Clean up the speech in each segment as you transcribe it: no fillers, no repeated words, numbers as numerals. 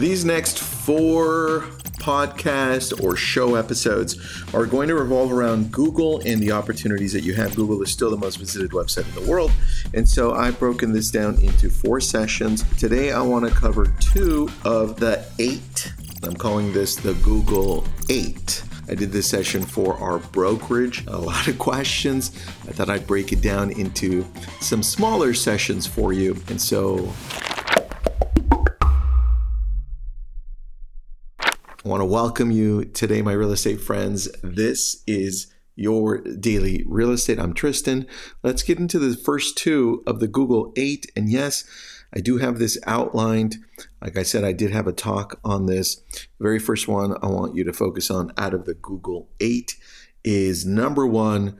These next 4 podcast or show episodes are going to revolve around Google and the opportunities that you have. Google is still the most visited website in the world. And so I've broken this down into 4 sessions. Today, I want to cover 2 of the 8. I'm calling this the Google 8. I did this session for our brokerage. A lot of questions. I thought I'd break it down into some smaller sessions for you. And so I want to welcome you today, my real estate friends. This is your daily real estate. I'm Tristan. Let's get into the first 2 of the Google 8. And yes, I do have this outlined. Like I said, I did have a talk on this. The very first one I want you to focus on out of the Google 8 is number 1,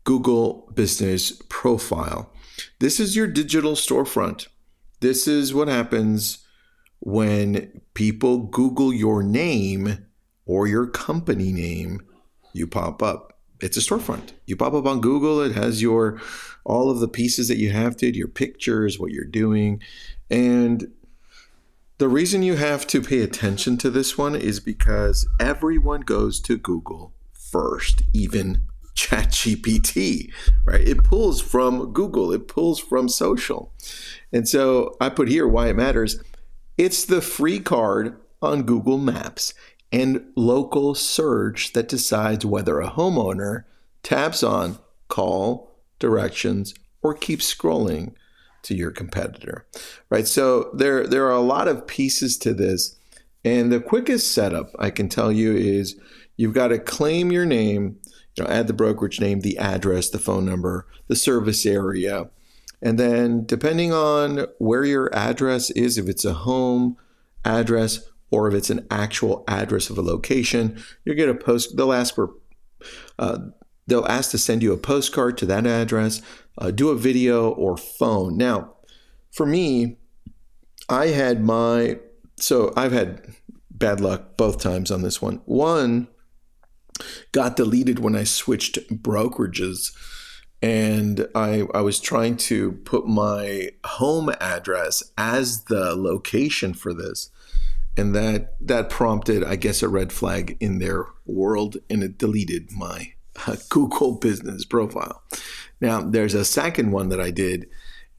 Google Business Profile. This is your digital storefront. This is what happens when people Google your name or your company name. You pop up. It's a storefront. You pop up on Google. It has all of the pieces that you have to, your pictures, what you're doing. And the reason you have to pay attention to this one is because everyone goes to Google first, even ChatGPT, right? It pulls from Google. It pulls from social. And so I put here why it matters. It's the free card on Google Maps and local search that decides whether a homeowner taps on call, directions, or keeps scrolling to your competitor, right? So there are a lot of pieces to this. And the quickest setup I can tell you is you've got to claim your name, add the brokerage name, the address, the phone number, the service area. And then depending on where your address is, if it's a home address or if it's an actual address of a location, you'll get a they'll ask to send you a postcard to that address, do a video or phone. Now, for me, I've had bad luck both times on this one. One got deleted when I switched brokerages. And I was trying to put my home address as the location for this. And that prompted, I guess, a red flag in their world, and it deleted my Google business profile. Now, there's a second one that I did,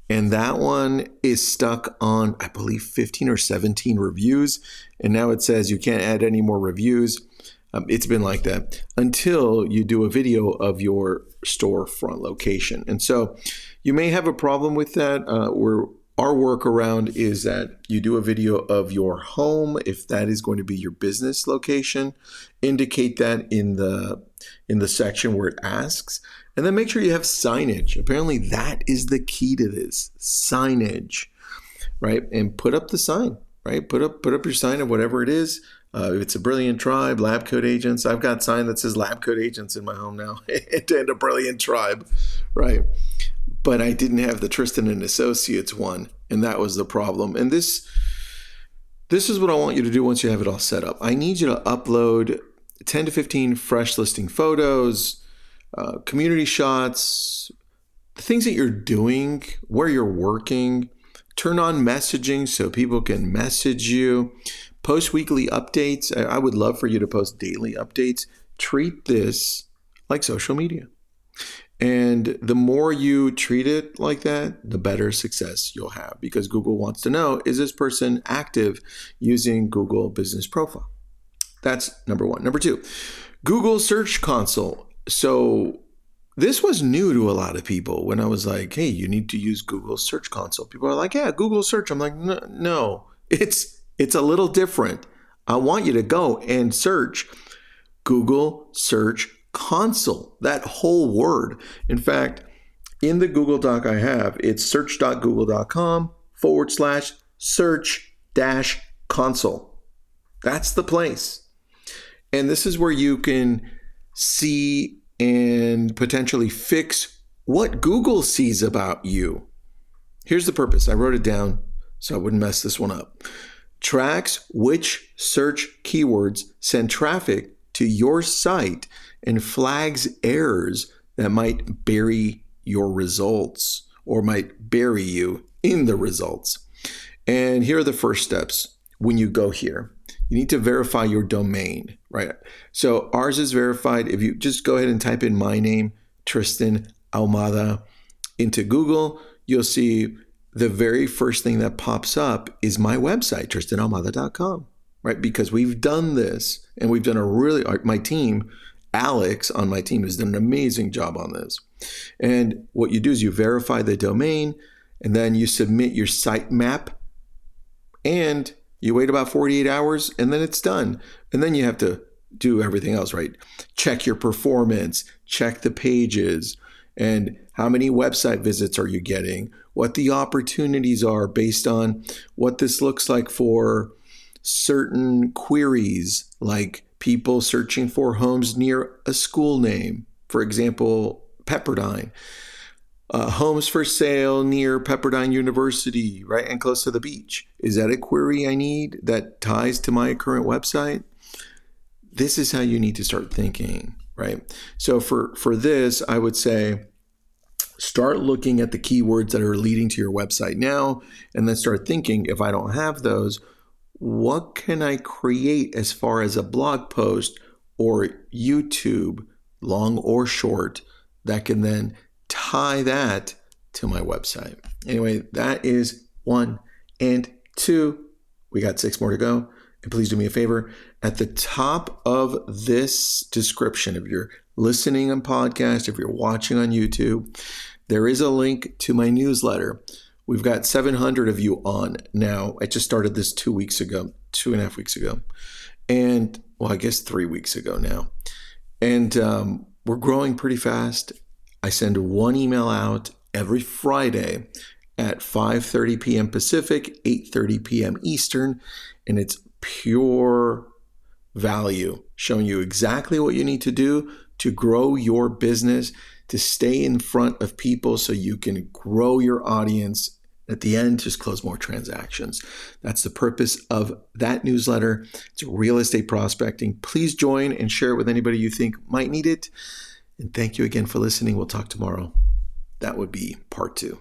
and that one is stuck on, I believe, 15 or 17 reviews. And now it says you can't add any more reviews. It's been like that until you do a video of your storefront location. And so you may have a problem with that. Our workaround is that you do a video of your home. If that is going to be your business location, indicate that in the section where it asks, and then make sure you have signage. Apparently that is the key to this, signage, right? And put up the sign, right? Put up your sign of whatever it is. If it's a Brilliant Tribe, Lab Coat Agents. I've got a sign that says Lab Coat Agents in my home now and a Brilliant Tribe, right? But I didn't have the Tristan and Associates one, and that was the problem. And this is what I want you to do once you have it all set up. I need you to upload 10 to 15 fresh listing photos, community shots, the things that you're doing, where you're working. Turn on messaging so people can message you. Post weekly updates. I would love for you to post daily updates. Treat this like social media. And the more you treat it like that, the better success you'll have, because Google wants to know, is this person active using Google Business Profile? That's number 1. Number 2, Google Search Console. So this was new to a lot of people when I was like, hey, you need to use Google Search Console. People are like, yeah, Google Search. I'm like, no, it's a little different. I want you to go and search Google Search Console, that whole word. In fact, in the Google Doc I have, it's search.google.com/search-console. That's the place. And this is where you can see and potentially fix what Google sees about you. Here's the purpose. I wrote it down so I wouldn't mess this one up. Tracks which search keywords send traffic to your site and flags errors that might bury your results or might bury you in the results. And here are the first steps. when you go here. You need to verify your domain, right? So ours is verified. If you just go ahead and type in my name, Tristan Ahumada, into Google, you'll see the very first thing that pops up is my website, tristanahumada.com, right? Because we've done this, and we've done my team, Alex on my team, has done an amazing job on this. And what you do is you verify the domain, and then you submit your sitemap, and you wait about 48 hours, and then it's done. And then you have to do everything else, right? Check your performance, check the pages, and how many website visits are you getting? What the opportunities are based on what this looks like for certain queries, like people searching for homes near a school name. For example, Pepperdine. Homes for sale near Pepperdine University, right, and close to the beach. Is that a query I need that ties to my current website? This is how you need to start thinking, right? So for this, I would say start looking at the keywords that are leading to your website now, and then start thinking, if I don't have those, what can I create as far as a blog post or YouTube, long or short, that can then tie that to my website. Anyway, that is 1 and 2. We got 6 more to go. And please do me a favor. At the top of this description, if you're listening on podcast, if you're watching on YouTube, there is a link to my newsletter. We've got 700 of you on now. I just started this 2.5 weeks ago. And, well, I guess 3 weeks ago now. And we're growing pretty fast. I send one email out every Friday at 5:30 p.m. Pacific, 8:30 p.m. Eastern, and it's pure value, showing you exactly what you need to do to grow your business, to stay in front of people so you can grow your audience. At the end, just close more transactions. That's the purpose of that newsletter. It's real estate prospecting. Please join and share it with anybody you think might need it. And thank you again for listening. We'll talk tomorrow. That would be part 2.